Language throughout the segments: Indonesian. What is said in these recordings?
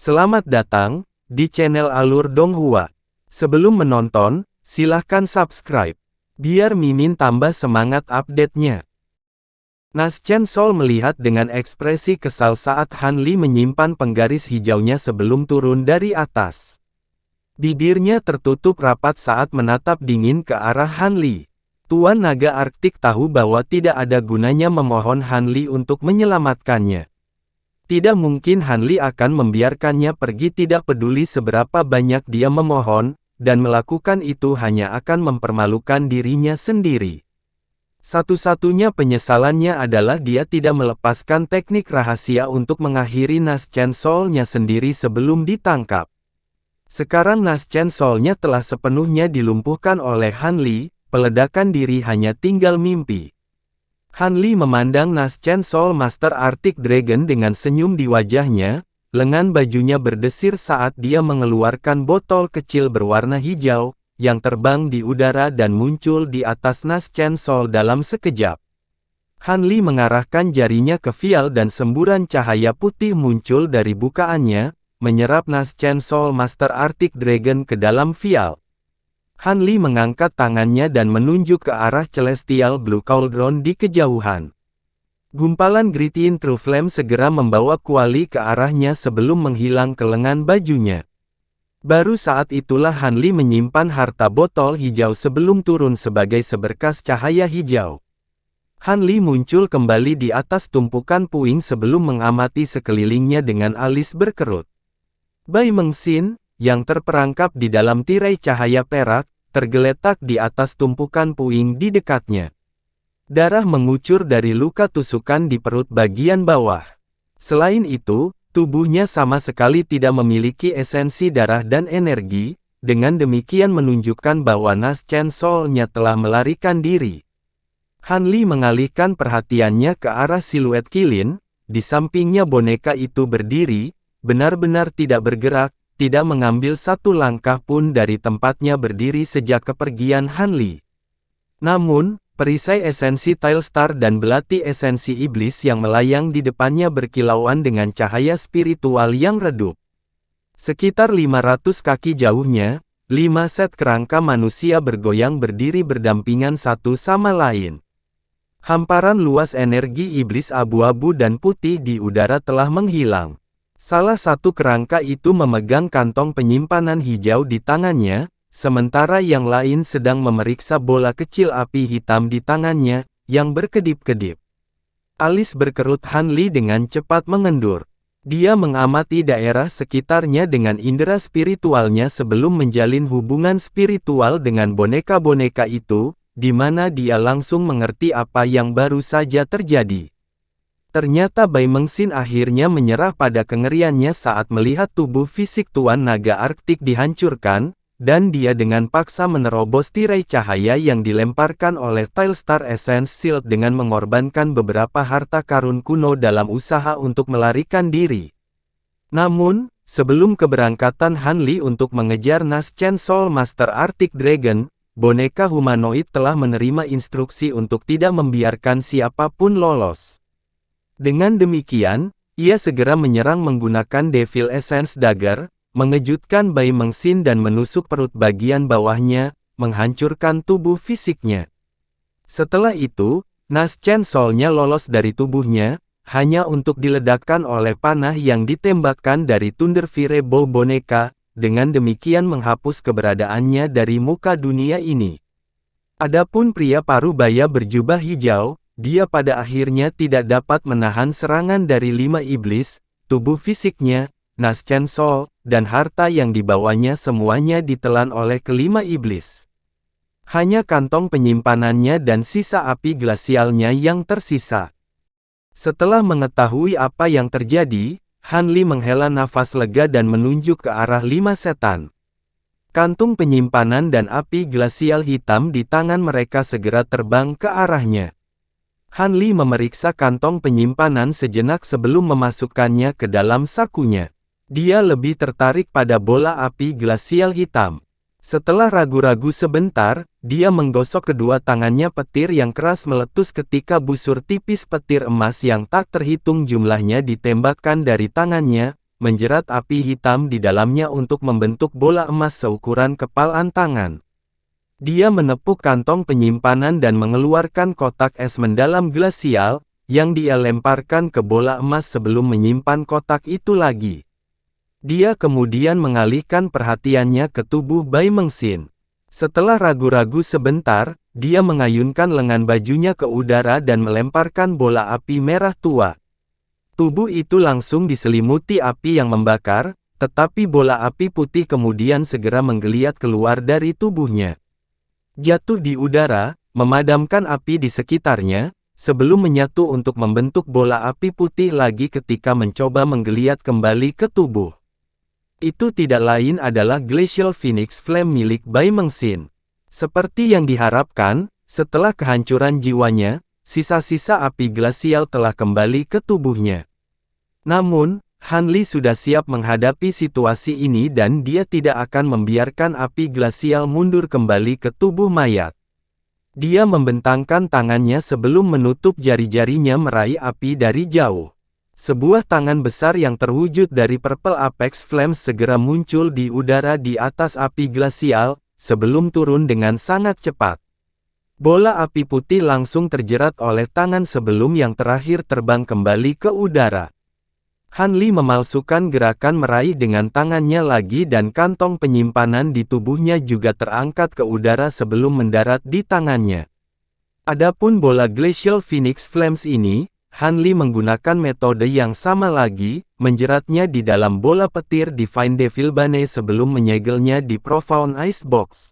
Selamat datang di channel Alur Donghua. Sebelum menonton, silahkan subscribe, biar Mimin tambah semangat update-nya. Nas Chen Sol melihat dengan ekspresi kesal saat Han Li menyimpan penggaris hijaunya sebelum turun dari atas. Bibirnya tertutup rapat saat menatap dingin ke arah Han Li. Tuan Naga Arktik tahu bahwa tidak ada gunanya memohon Han Li untuk menyelamatkannya. Tidak mungkin Han Li akan membiarkannya pergi, tidak peduli seberapa banyak dia memohon, dan melakukan itu hanya akan mempermalukan dirinya sendiri. Satu-satunya penyesalannya adalah dia tidak melepaskan teknik rahasia untuk mengakhiri Nas Chen Sol-nya sendiri sebelum ditangkap. Sekarang Nas Chen Sol-nya telah sepenuhnya dilumpuhkan oleh Han Li, peledakan diri hanya tinggal mimpi. Han Li memandang Nas Chen Sol Master Arctic Dragon dengan senyum di wajahnya, lengan bajunya berdesir saat dia mengeluarkan botol kecil berwarna hijau, yang terbang di udara dan muncul di atas Nas Chen Sol dalam sekejap. Han Li mengarahkan jarinya ke vial dan semburan cahaya putih muncul dari bukaannya, menyerap Nas Chen Sol Master Arctic Dragon ke dalam vial. Han Li mengangkat tangannya dan menunjuk ke arah Celestial Blue Cauldron di kejauhan. Gumpalan Gritty True Flame segera membawa kuali ke arahnya sebelum menghilang ke lengan bajunya. Baru saat itulah Han Li menyimpan harta botol hijau sebelum turun sebagai seberkas cahaya hijau. Han Li muncul kembali di atas tumpukan puing sebelum mengamati sekelilingnya dengan alis berkerut. Bai Mengxin, yang terperangkap di dalam tirai cahaya perak, tergeletak di atas tumpukan puing di dekatnya. Darah mengucur dari luka tusukan di perut bagian bawah. Selain itu, tubuhnya sama sekali tidak memiliki esensi darah dan energi, dengan demikian menunjukkan bahwa Nas Chen Sol-nya telah melarikan diri. Han Li mengalihkan perhatiannya ke arah siluet Qilin, di sampingnya boneka itu berdiri, benar-benar tidak bergerak, tidak mengambil satu langkah pun dari tempatnya berdiri sejak kepergian Han Li. Namun, perisai esensi Tailstar dan belati esensi iblis yang melayang di depannya berkilauan dengan cahaya spiritual yang redup. Sekitar 500 kaki jauhnya, 5 set kerangka manusia bergoyang berdiri berdampingan satu sama lain. Hamparan luas energi iblis abu-abu dan putih di udara telah menghilang. Salah satu kerangka itu memegang kantong penyimpanan hijau di tangannya, sementara yang lain sedang memeriksa bola kecil api hitam di tangannya, yang berkedip-kedip. Alis berkerut Han Li dengan cepat mengendur. Dia mengamati daerah sekitarnya dengan indera spiritualnya sebelum menjalin hubungan spiritual dengan boneka-boneka itu, di mana dia langsung mengerti apa yang baru saja terjadi. Ternyata Bai Mengxin akhirnya menyerah pada kengeriannya saat melihat tubuh fisik Tuan Naga Arktik dihancurkan, dan dia dengan paksa menerobos tirai cahaya yang dilemparkan oleh Tailstar Essence Shield dengan mengorbankan beberapa harta karun kuno dalam usaha untuk melarikan diri. Namun, sebelum keberangkatan Han Li untuk mengejar Nas Chen Sol Master Arctic Dragon, boneka humanoid telah menerima instruksi untuk tidak membiarkan siapapun lolos. Dengan demikian, ia segera menyerang menggunakan Devil Essence Dagger, mengejutkan Bai Mengxin dan menusuk perut bagian bawahnya, menghancurkan tubuh fisiknya. Setelah itu, Nas Chen Sol-nya lolos dari tubuhnya, hanya untuk diledakkan oleh panah yang ditembakkan dari Thunder Fireball boneka, dengan demikian menghapus keberadaannya dari muka dunia ini. Adapun pria parubaya berjubah hijau, dia pada akhirnya tidak dapat menahan serangan dari 5 iblis, tubuh fisiknya, Nas Chen Sol, dan harta yang dibawanya semuanya ditelan oleh kelima iblis. Hanya kantong penyimpanannya dan sisa api glasialnya yang tersisa. Setelah mengetahui apa yang terjadi, Han Li menghela nafas lega dan menunjuk ke arah 5 setan. Kantung penyimpanan dan api glasial hitam di tangan mereka segera terbang ke arahnya. Han Li memeriksa kantong penyimpanan sejenak sebelum memasukkannya ke dalam sakunya. Dia lebih tertarik pada bola api glasial hitam. Setelah ragu-ragu sebentar, dia menggosok kedua tangannya. Petir yang keras meletus ketika busur tipis petir emas yang tak terhitung jumlahnya ditembakkan dari tangannya, menjerat api hitam di dalamnya untuk membentuk bola emas seukuran kepalan tangan. Dia menepuk kantong penyimpanan dan mengeluarkan kotak es mendalam glasial, yang dia lemparkan ke bola emas sebelum menyimpan kotak itu lagi. Dia kemudian mengalihkan perhatiannya ke tubuh Bai Mengxin. Setelah ragu-ragu sebentar, dia mengayunkan lengan bajunya ke udara dan melemparkan bola api merah tua. Tubuh itu langsung diselimuti api yang membakar, tetapi bola api putih kemudian segera menggeliat keluar dari tubuhnya. Jatuh di udara, memadamkan api di sekitarnya, sebelum menyatu untuk membentuk bola api putih lagi ketika mencoba menggeliat kembali ke tubuh. Itu tidak lain adalah Glacial Phoenix Flame milik Bai Mengxin. Seperti yang diharapkan, setelah kehancuran jiwanya, sisa-sisa api glasial telah kembali ke tubuhnya. Namun, Han Li sudah siap menghadapi situasi ini dan dia tidak akan membiarkan api glasial mundur kembali ke tubuh mayat. Dia membentangkan tangannya sebelum menutup jari-jarinya meraih api dari jauh. Sebuah tangan besar yang terwujud dari Purple Apex Flames segera muncul di udara di atas api glasial, sebelum turun dengan sangat cepat. Bola api putih langsung terjerat oleh tangan sebelum yang terakhir terbang kembali ke udara. Han Li memalsukan gerakan meraih dengan tangannya lagi dan kantong penyimpanan di tubuhnya juga terangkat ke udara sebelum mendarat di tangannya. Adapun bola Glacial Phoenix Flames ini, Han Li menggunakan metode yang sama lagi, menjeratnya di dalam bola petir Divine Devil Bane sebelum menyegelnya di Profound Ice Box.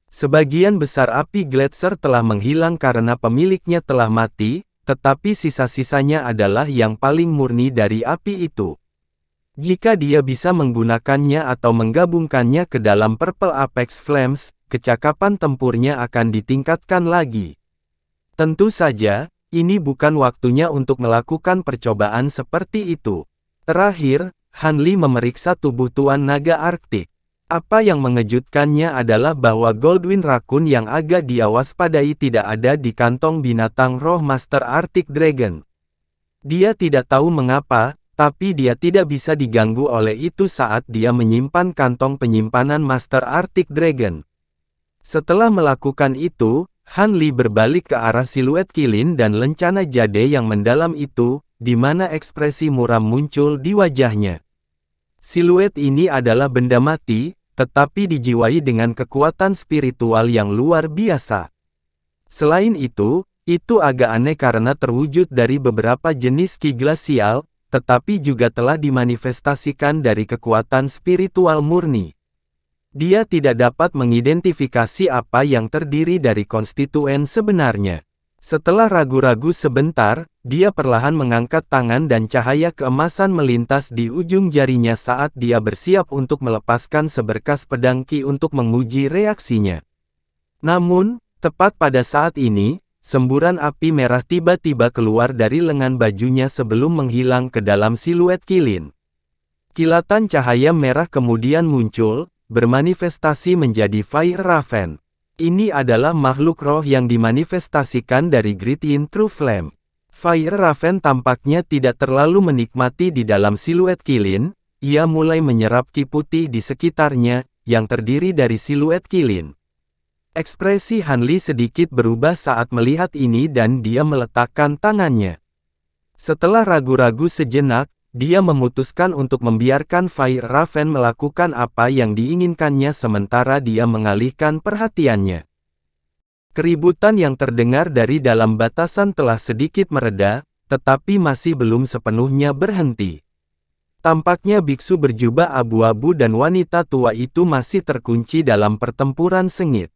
Sebagian besar api Gletser telah menghilang karena pemiliknya telah mati, tetapi sisa-sisanya adalah yang paling murni dari api itu. Jika dia bisa menggunakannya atau menggabungkannya ke dalam Purple Apex Flames, kecakapan tempurnya akan ditingkatkan lagi. Tentu saja, ini bukan waktunya untuk melakukan percobaan seperti itu. Terakhir, Han Li memeriksa tubuh Tuan Naga Arktik. Apa yang mengejutkannya adalah bahwa Goldwyn Raccoon yang agak diwaspadai tidak ada di kantong binatang roh Master Arctic Dragon. Dia tidak tahu mengapa, tapi dia tidak bisa diganggu oleh itu saat dia menyimpan kantong penyimpanan Master Arctic Dragon. Setelah melakukan itu, Han Li berbalik ke arah siluet kilin dan lencana jade yang mendalam itu, di mana ekspresi muram muncul di wajahnya. Siluet ini adalah benda mati, tetapi dijiwai dengan kekuatan spiritual yang luar biasa. Selain itu agak aneh karena terwujud dari beberapa jenis ki glasial, tetapi juga telah dimanifestasikan dari kekuatan spiritual murni. Dia tidak dapat mengidentifikasi apa yang terdiri dari konstituen sebenarnya. Setelah ragu-ragu sebentar, dia perlahan mengangkat tangan dan cahaya keemasan melintas di ujung jarinya saat dia bersiap untuk melepaskan seberkas pedang ki untuk menguji reaksinya. Namun, tepat pada saat ini, semburan api merah tiba-tiba keluar dari lengan bajunya sebelum menghilang ke dalam siluet kilin. Kilatan cahaya merah kemudian muncul, bermanifestasi menjadi Fire Raven. Ini adalah makhluk roh yang dimanifestasikan dari Gritin True Flame. Fire Raven tampaknya tidak terlalu menikmati di dalam siluet kilin, ia mulai menyerap ki putih di sekitarnya, yang terdiri dari siluet kilin. Ekspresi Han Li sedikit berubah saat melihat ini dan dia meletakkan tangannya. Setelah ragu-ragu sejenak, dia memutuskan untuk membiarkan Fire Raven melakukan apa yang diinginkannya sementara dia mengalihkan perhatiannya. Keributan yang terdengar dari dalam batasan telah sedikit mereda, tetapi masih belum sepenuhnya berhenti. Tampaknya biksu berjubah abu-abu dan wanita tua itu masih terkunci dalam pertempuran sengit.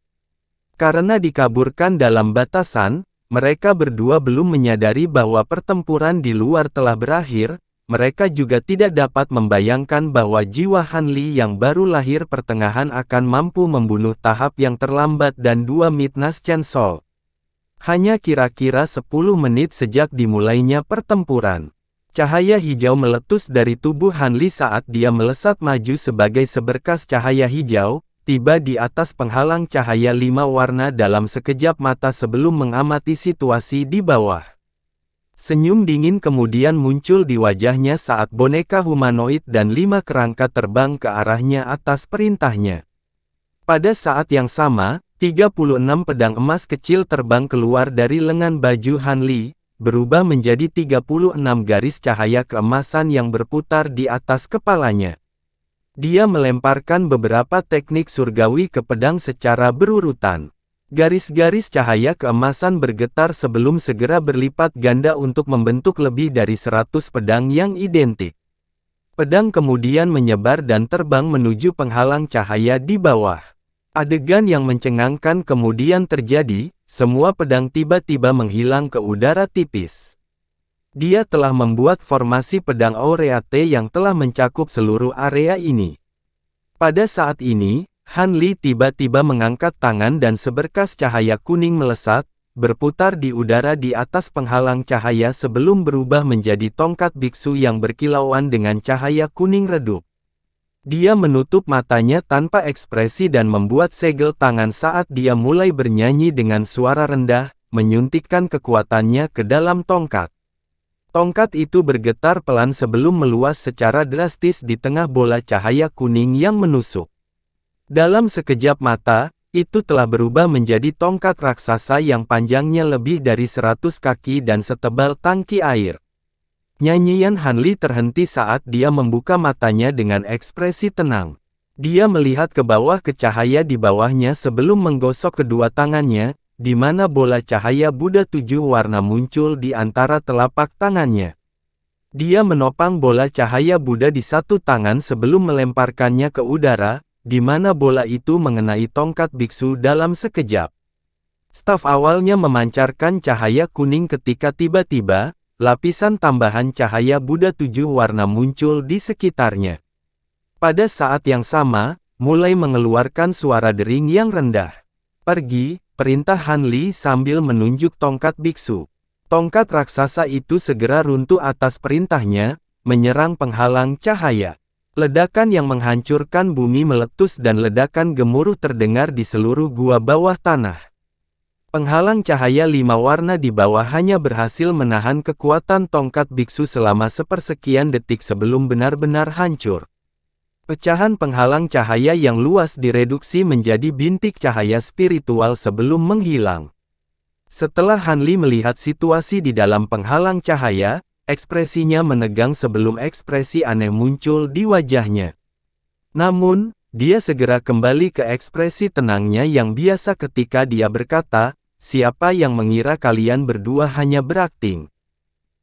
Karena dikaburkan dalam batasan, mereka berdua belum menyadari bahwa pertempuran di luar telah berakhir. Mereka juga tidak dapat membayangkan bahwa jiwa Han Li yang baru lahir pertengahan akan mampu membunuh tahap yang terlambat dan dua Midnight Chainsaw. Hanya kira-kira 10 menit sejak dimulainya pertempuran. Cahaya hijau meletus dari tubuh Han Li saat dia melesat maju sebagai seberkas cahaya hijau, tiba di atas penghalang cahaya 5 warna dalam sekejap mata sebelum mengamati situasi di bawah. Senyum dingin kemudian muncul di wajahnya saat boneka humanoid dan 5 kerangka terbang ke arahnya atas perintahnya. Pada saat yang sama, 36 pedang emas kecil terbang keluar dari lengan baju Han Li, berubah menjadi 36 garis cahaya keemasan yang berputar di atas kepalanya. Dia melemparkan beberapa teknik surgawi ke pedang secara berurutan. Garis-garis cahaya keemasan bergetar sebelum segera berlipat ganda untuk membentuk lebih dari 100 pedang yang identik. Pedang kemudian menyebar dan terbang menuju penghalang cahaya di bawah. Adegan yang mencengangkan kemudian terjadi, semua pedang tiba-tiba menghilang ke udara tipis. Dia telah membuat formasi pedang Aureate yang telah mencakup seluruh area ini. Pada saat ini, Han Li tiba-tiba mengangkat tangan dan seberkas cahaya kuning melesat, berputar di udara di atas penghalang cahaya sebelum berubah menjadi tongkat biksu yang berkilauan dengan cahaya kuning redup. Dia menutup matanya tanpa ekspresi dan membuat segel tangan saat dia mulai bernyanyi dengan suara rendah, menyuntikkan kekuatannya ke dalam tongkat. Tongkat itu bergetar pelan sebelum meluas secara drastis di tengah bola cahaya kuning yang menusuk. Dalam sekejap mata, itu telah berubah menjadi tongkat raksasa yang panjangnya lebih dari 100 kaki dan setebal tangki air. Nyanyian Han Li terhenti saat dia membuka matanya dengan ekspresi tenang. Dia melihat ke bawah ke cahaya di bawahnya sebelum menggosok kedua tangannya, di mana bola cahaya Buddha 7 warna muncul di antara telapak tangannya. Dia menopang bola cahaya Buddha di satu tangan sebelum melemparkannya ke udara, di mana bola itu mengenai tongkat biksu dalam sekejap. Staf awalnya memancarkan cahaya kuning ketika tiba-tiba, lapisan tambahan cahaya Buddha 7 warna muncul di sekitarnya. Pada saat yang sama, mulai mengeluarkan suara dering yang rendah. Pergi, perintah Han Li sambil menunjuk tongkat biksu. Tongkat raksasa itu segera runtuh atas perintahnya, menyerang penghalang cahaya. Ledakan yang menghancurkan bumi meletus dan ledakan gemuruh terdengar di seluruh gua bawah tanah. Penghalang cahaya 5 warna di bawah hanya berhasil menahan kekuatan tongkat biksu selama sepersekian detik sebelum benar-benar hancur. Pecahan penghalang cahaya yang luas direduksi menjadi bintik cahaya spiritual sebelum menghilang. Setelah Han Li melihat situasi di dalam penghalang cahaya, ekspresinya menegang sebelum ekspresi aneh muncul di wajahnya. Namun, dia segera kembali ke ekspresi tenangnya yang biasa ketika dia berkata, "Siapa yang mengira kalian berdua hanya berakting?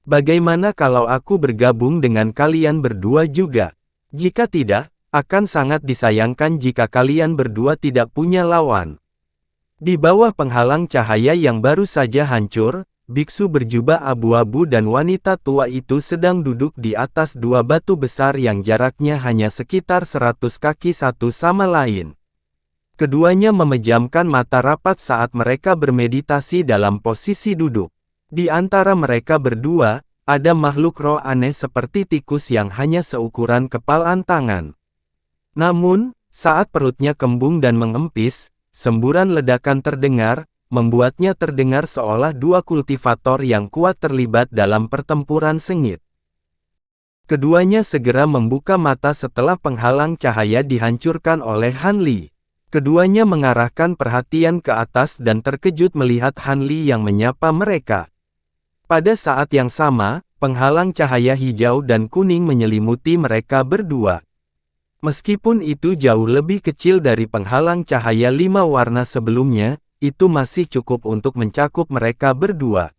Bagaimana kalau aku bergabung dengan kalian berdua juga? Jika tidak, akan sangat disayangkan jika kalian berdua tidak punya lawan." Di bawah penghalang cahaya yang baru saja hancur, biksu berjubah abu-abu dan wanita tua itu sedang duduk di atas 2 batu besar yang jaraknya hanya sekitar 100 kaki satu sama lain. Keduanya memejamkan mata rapat saat mereka bermeditasi dalam posisi duduk. Di antara mereka berdua, ada makhluk roh aneh seperti tikus yang hanya seukuran kepalan tangan. Namun, saat perutnya kembung dan mengempis, semburan ledakan terdengar, membuatnya terdengar seolah 2 kultivator yang kuat terlibat dalam pertempuran sengit. Keduanya segera membuka mata setelah penghalang cahaya dihancurkan oleh Han Li. Keduanya mengarahkan perhatian ke atas dan terkejut melihat Han Li yang menyapa mereka. Pada saat yang sama, penghalang cahaya hijau dan kuning menyelimuti mereka berdua. Meskipun itu jauh lebih kecil dari penghalang cahaya 5 warna sebelumnya, itu masih cukup untuk mencakup mereka berdua.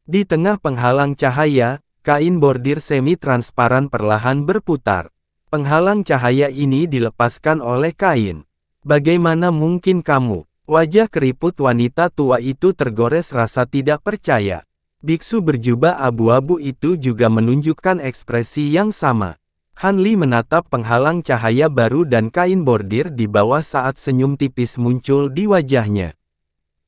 Di tengah penghalang cahaya, kain bordir semi-transparan perlahan berputar. Penghalang cahaya ini dilepaskan oleh kain. "Bagaimana mungkin kamu?" Wajah keriput wanita tua itu tergores rasa tidak percaya. Biksu berjubah abu-abu itu juga menunjukkan ekspresi yang sama. Han Li menatap penghalang cahaya baru dan kain bordir di bawah saat senyum tipis muncul di wajahnya.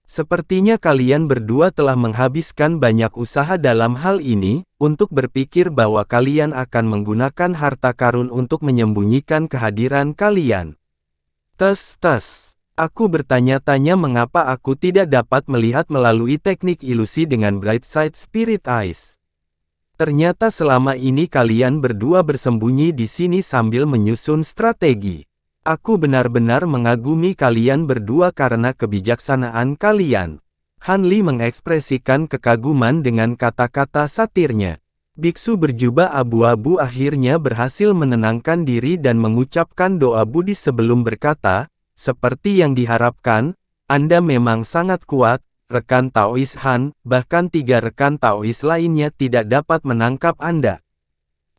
"Sepertinya kalian berdua telah menghabiskan banyak usaha dalam hal ini, untuk berpikir bahwa kalian akan menggunakan harta karun untuk menyembunyikan kehadiran kalian." Tes. Aku bertanya-tanya mengapa aku tidak dapat melihat melalui teknik ilusi dengan Bright Side Spirit Eyes. Ternyata selama ini kalian berdua bersembunyi di sini sambil menyusun strategi. Aku benar-benar mengagumi kalian berdua karena kebijaksanaan kalian. Han Li mengekspresikan kekaguman dengan kata-kata satirnya. Biksu berjubah abu-abu akhirnya berhasil menenangkan diri dan mengucapkan doa Buddhis sebelum berkata, seperti yang diharapkan, Anda memang sangat kuat, rekan Taois Han, bahkan 3 rekan Taois lainnya tidak dapat menangkap Anda.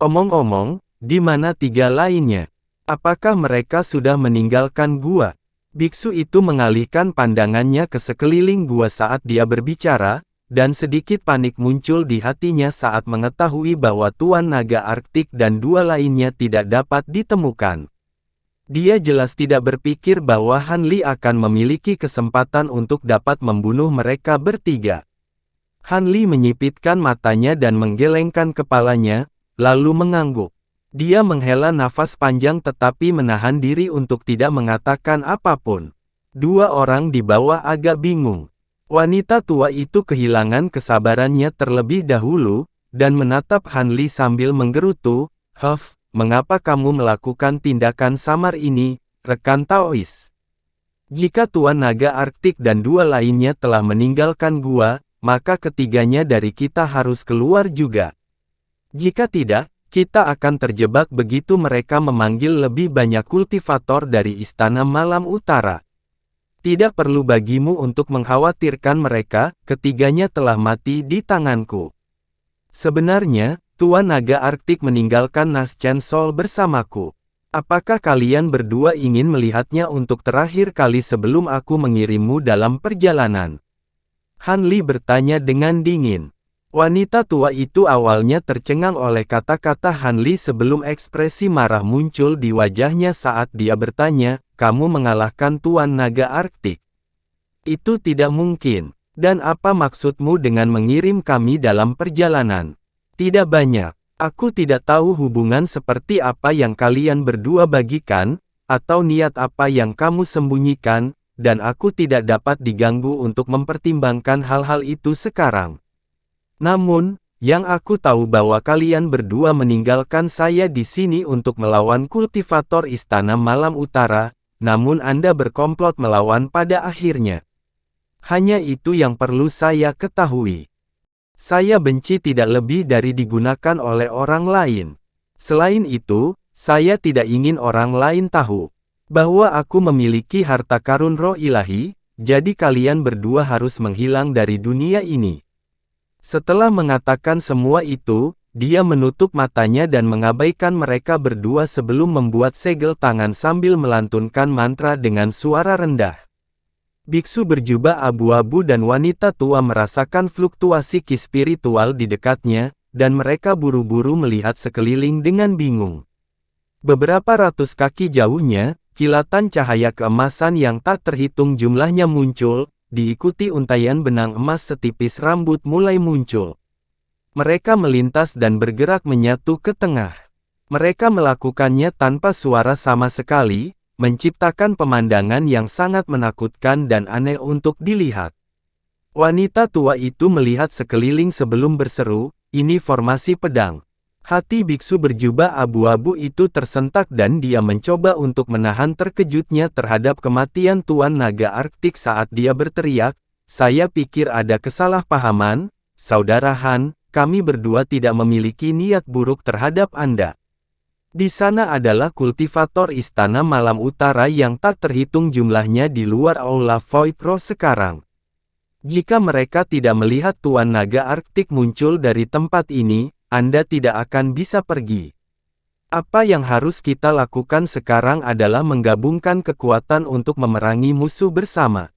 Omong-omong, di mana 3 lainnya? Apakah mereka sudah meninggalkan gua? Biksu itu mengalihkan pandangannya ke sekeliling gua saat dia berbicara, dan sedikit panik muncul di hatinya saat mengetahui bahwa Tuan Naga Arktik dan 2 lainnya tidak dapat ditemukan. Dia jelas tidak berpikir bahwa Han Li akan memiliki kesempatan untuk dapat membunuh mereka bertiga. Han Li menyipitkan matanya dan menggelengkan kepalanya, lalu mengangguk. Dia menghela nafas panjang tetapi menahan diri untuk tidak mengatakan apapun. 2 orang di bawah agak bingung. Wanita tua itu kehilangan kesabarannya terlebih dahulu, dan menatap Han Li sambil menggerutu, "Huff, mengapa kamu melakukan tindakan samar ini, rekan Taois? Jika Tuan Naga Arktik dan 2 lainnya telah meninggalkan gua, maka ketiganya dari kita harus keluar juga. Jika tidak, kita akan terjebak begitu mereka memanggil lebih banyak kultivator dari Istana Malam Utara. Tidak perlu bagimu untuk mengkhawatirkan mereka, ketiganya telah mati di tanganku. Sebenarnya, Tuan Naga Arktik meninggalkan Naschen Sol bersamaku. Apakah kalian berdua ingin melihatnya untuk terakhir kali sebelum aku mengirimmu dalam perjalanan?" Han Li bertanya dengan dingin. Wanita tua itu awalnya tercengang oleh kata-kata Han Li sebelum ekspresi marah muncul di wajahnya saat dia bertanya, "Kamu mengalahkan Tuan Naga Arktik? Itu tidak mungkin. Dan apa maksudmu dengan mengirim kami dalam perjalanan?" "Tidak banyak. Aku tidak tahu hubungan seperti apa yang kalian berdua bagikan, atau niat apa yang kamu sembunyikan, dan aku tidak dapat diganggu untuk mempertimbangkan hal-hal itu sekarang. Namun, yang aku tahu bahwa kalian berdua meninggalkan saya di sini untuk melawan kultivator Istana Malam Utara, namun Anda berkomplot melawan pada akhirnya. Hanya itu yang perlu saya ketahui. Saya benci tidak lebih dari digunakan oleh orang lain. Selain itu, saya tidak ingin orang lain tahu bahwa aku memiliki harta karun roh ilahi, jadi kalian berdua harus menghilang dari dunia ini." Setelah mengatakan semua itu, dia menutup matanya dan mengabaikan mereka berdua sebelum membuat segel tangan sambil melantunkan mantra dengan suara rendah. Biksu berjubah abu-abu dan wanita tua merasakan fluktuasi ki spiritual di dekatnya, dan mereka buru-buru melihat sekeliling dengan bingung. Beberapa ratus kaki jauhnya, kilatan cahaya keemasan yang tak terhitung jumlahnya muncul, diikuti untaian benang emas setipis rambut mulai muncul. Mereka melintas dan bergerak menyatu ke tengah. Mereka melakukannya tanpa suara sama sekali, menciptakan pemandangan yang sangat menakutkan dan aneh untuk dilihat. Wanita tua itu melihat sekeliling sebelum berseru, "Ini formasi pedang." Hati biksu berjubah abu-abu itu tersentak dan dia mencoba untuk menahan terkejutnya terhadap kematian Tuan Naga Arktik saat dia berteriak, "Saya pikir ada kesalahpahaman, Saudara Han, kami berdua tidak memiliki niat buruk terhadap Anda. Di sana adalah kultivator Istana Malam Utara yang tak terhitung jumlahnya di luar Aula Void Roh sekarang. Jika mereka tidak melihat Tuan Naga Arktik muncul dari tempat ini, Anda tidak akan bisa pergi. Apa yang harus kita lakukan sekarang adalah menggabungkan kekuatan untuk memerangi musuh bersama.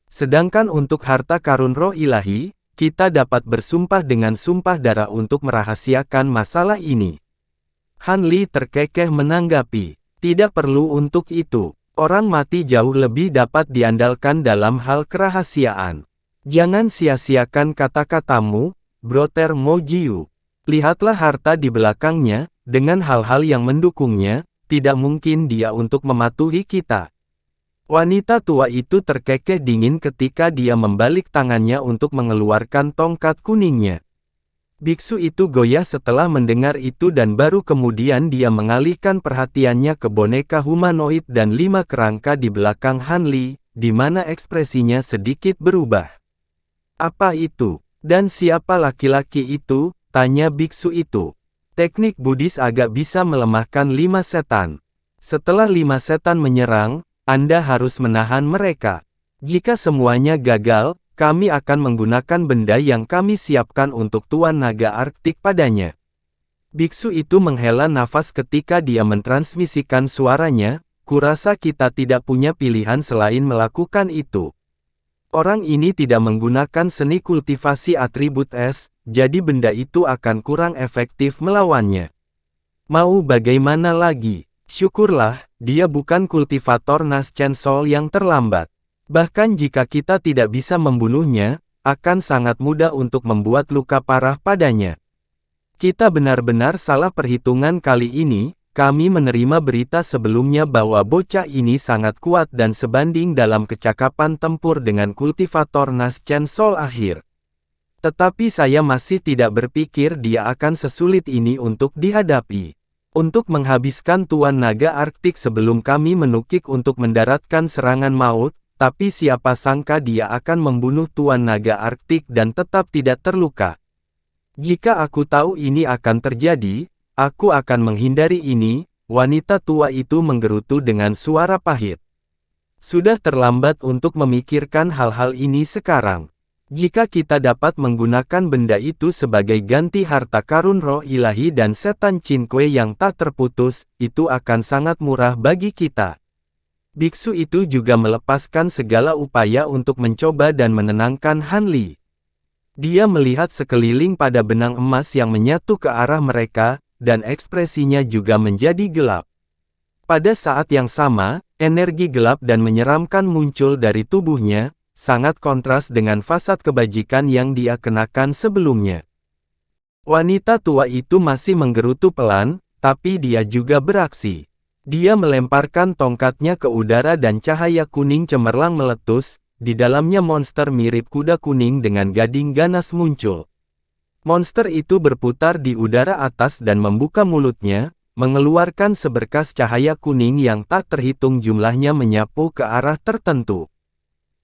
Sedangkan untuk harta karun roh ilahi, kita dapat bersumpah dengan sumpah darah untuk merahasiakan masalah ini." Han Li terkekeh menanggapi, "Tidak perlu untuk itu. Orang mati jauh lebih dapat diandalkan dalam hal kerahasiaan. Jangan sia-siakan kata-katamu, Broter Mo Jiu. Lihatlah harta di belakangnya, dengan hal-hal yang mendukungnya, tidak mungkin dia untuk mematuhi kita." Wanita tua itu terkekeh dingin ketika dia membalik tangannya untuk mengeluarkan tongkat kuningnya. Biksu itu goyah setelah mendengar itu dan baru kemudian dia mengalihkan perhatiannya ke boneka humanoid dan 5 kerangka di belakang Han Li, di mana ekspresinya sedikit berubah. Apa itu? Dan siapa laki-laki itu? Tanya biksu itu. Teknik Buddhis agak bisa melemahkan 5 setan. Setelah 5 setan menyerang, Anda harus menahan mereka. Jika semuanya gagal, kami akan menggunakan benda yang kami siapkan untuk Tuan Naga Arktik padanya. Biksu itu menghela nafas ketika dia mentransmisikan suaranya, kurasa kita tidak punya pilihan selain melakukan itu. Orang ini tidak menggunakan seni kultivasi atribut es, jadi benda itu akan kurang efektif melawannya. Mau bagaimana lagi? Syukurlah, dia bukan kultivator Naschen Soul yang terlambat. Bahkan jika kita tidak bisa membunuhnya, akan sangat mudah untuk membuat luka parah padanya. Kita benar-benar salah perhitungan kali ini. Kami menerima berita sebelumnya bahwa bocah ini sangat kuat dan sebanding dalam kecakapan tempur dengan kultivator Naschen Soul akhir. Tetapi saya masih tidak berpikir dia akan sesulit ini untuk dihadapi. Untuk menghabiskan Tuan Naga Arktik sebelum kami menukik untuk mendaratkan serangan maut, tapi siapa sangka dia akan membunuh Tuan Naga Arktik dan tetap tidak terluka. Jika aku tahu ini akan terjadi, aku akan menghindari ini, wanita tua itu menggerutu dengan suara pahit. Sudah terlambat untuk memikirkan hal-hal ini sekarang. Jika kita dapat menggunakan benda itu sebagai ganti harta karun roh ilahi dan setan Qin-Kuei yang tak terputus, itu akan sangat murah bagi kita. Biksu itu juga melepaskan segala upaya untuk mencoba dan menenangkan Han Li. Dia melihat sekeliling pada benang emas yang menyatu ke arah mereka, dan ekspresinya juga menjadi gelap. Pada saat yang sama, energi gelap dan menyeramkan muncul dari tubuhnya, sangat kontras dengan fasad kebajikan yang dia kenakan sebelumnya. Wanita tua itu masih menggerutu pelan, tapi dia juga beraksi. Dia melemparkan tongkatnya ke udara dan cahaya kuning cemerlang meletus, di dalamnya monster mirip kuda kuning dengan gading ganas muncul. Monster itu berputar di udara atas dan membuka mulutnya, mengeluarkan seberkas cahaya kuning yang tak terhitung jumlahnya menyapu ke arah tertentu.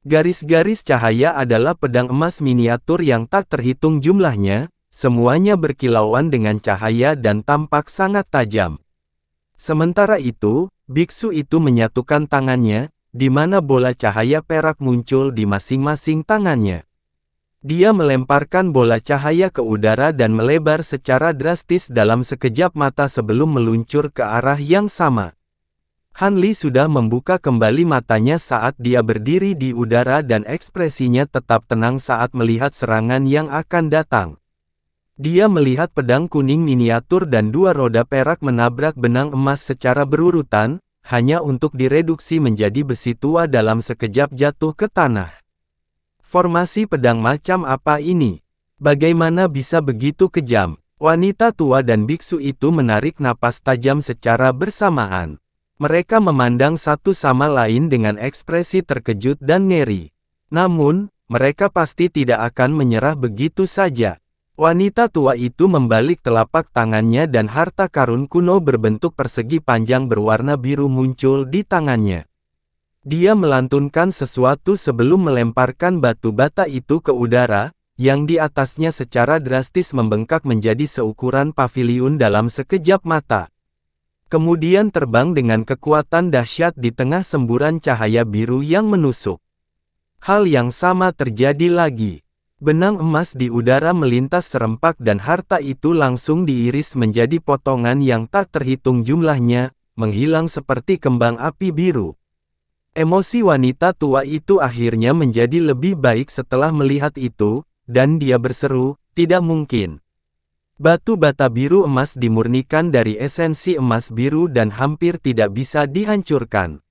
Garis-garis cahaya adalah pedang emas miniatur yang tak terhitung jumlahnya, semuanya berkilauan dengan cahaya dan tampak sangat tajam. Sementara itu, biksu itu menyatukan tangannya, di mana bola cahaya perak muncul di masing-masing tangannya. Dia melemparkan bola cahaya ke udara dan melebar secara drastis dalam sekejap mata sebelum meluncur ke arah yang sama. Han Li sudah membuka kembali matanya saat dia berdiri di udara dan ekspresinya tetap tenang saat melihat serangan yang akan datang. Dia melihat pedang kuning miniatur dan 2 roda perak menabrak benang emas secara berurutan, hanya untuk direduksi menjadi besi tua dalam sekejap jatuh ke tanah. Formasi pedang macam apa ini? Bagaimana bisa begitu kejam? Wanita tua dan biksu itu menarik napas tajam secara bersamaan. Mereka memandang satu sama lain dengan ekspresi terkejut dan ngeri. Namun, mereka pasti tidak akan menyerah begitu saja. Wanita tua itu membalik telapak tangannya dan harta karun kuno berbentuk persegi panjang berwarna biru muncul di tangannya. Dia melantunkan sesuatu sebelum melemparkan batu bata itu ke udara, yang di atasnya secara drastis membengkak menjadi seukuran paviliun dalam sekejap mata. Kemudian terbang dengan kekuatan dahsyat di tengah semburan cahaya biru yang menusuk. Hal yang sama terjadi lagi. Benang emas di udara melintas serempak dan harta itu langsung diiris menjadi potongan yang tak terhitung jumlahnya, menghilang seperti kembang api biru. Emosi wanita tua itu akhirnya menjadi lebih baik setelah melihat itu, dan dia berseru, "Tidak mungkin." Batu bata biru emas dimurnikan dari esensi emas biru dan hampir tidak bisa dihancurkan.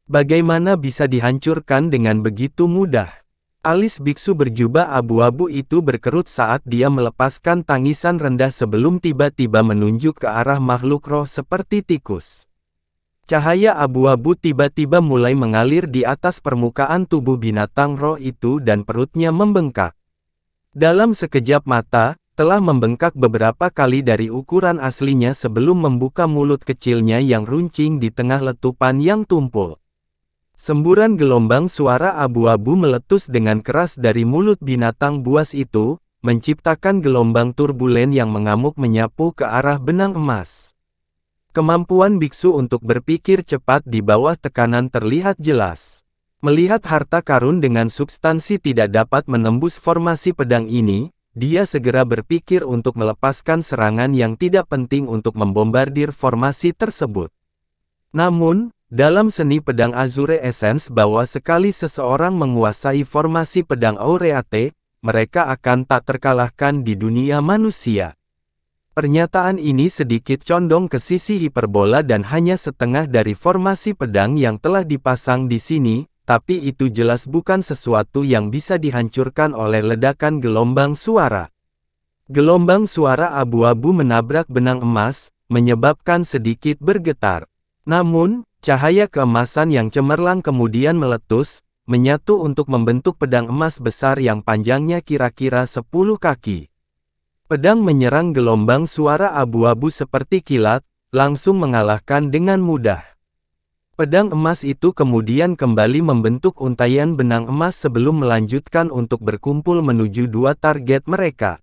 Bagaimana bisa dihancurkan dengan begitu mudah? Alis biksu berjubah abu-abu itu berkerut saat dia melepaskan tangisan rendah sebelum tiba-tiba menunjuk ke arah makhluk roh seperti tikus. Cahaya abu-abu tiba-tiba mulai mengalir di atas permukaan tubuh binatang roh itu dan perutnya membengkak. Dalam sekejap mata, telah membengkak beberapa kali dari ukuran aslinya sebelum membuka mulut kecilnya yang runcing di tengah letupan yang tumpul. Semburan gelombang suara abu-abu meletus dengan keras dari mulut binatang buas itu, menciptakan gelombang turbulen yang mengamuk menyapu ke arah benang emas. Kemampuan biksu untuk berpikir cepat di bawah tekanan terlihat jelas. Melihat harta karun dengan substansi tidak dapat menembus formasi pedang ini, dia segera berpikir untuk melepaskan serangan yang tidak penting untuk membombardir formasi tersebut. Namun, dalam seni pedang Azure Essence bahwa sekali seseorang menguasai formasi pedang Aureate, mereka akan tak terkalahkan di dunia manusia. Pernyataan ini sedikit condong ke sisi hiperbola dan hanya setengah dari formasi pedang yang telah dipasang di sini, tapi itu jelas bukan sesuatu yang bisa dihancurkan oleh ledakan gelombang suara. Gelombang suara abu-abu menabrak benang emas, menyebabkan sedikit bergetar. Namun, cahaya keemasan yang cemerlang kemudian meletus, menyatu untuk membentuk pedang emas besar yang panjangnya kira-kira 10 kaki. Pedang menyerang gelombang suara abu-abu seperti kilat, langsung mengalahkan dengan mudah. Pedang emas itu kemudian kembali membentuk untaian benang emas sebelum melanjutkan untuk berkumpul menuju dua target mereka.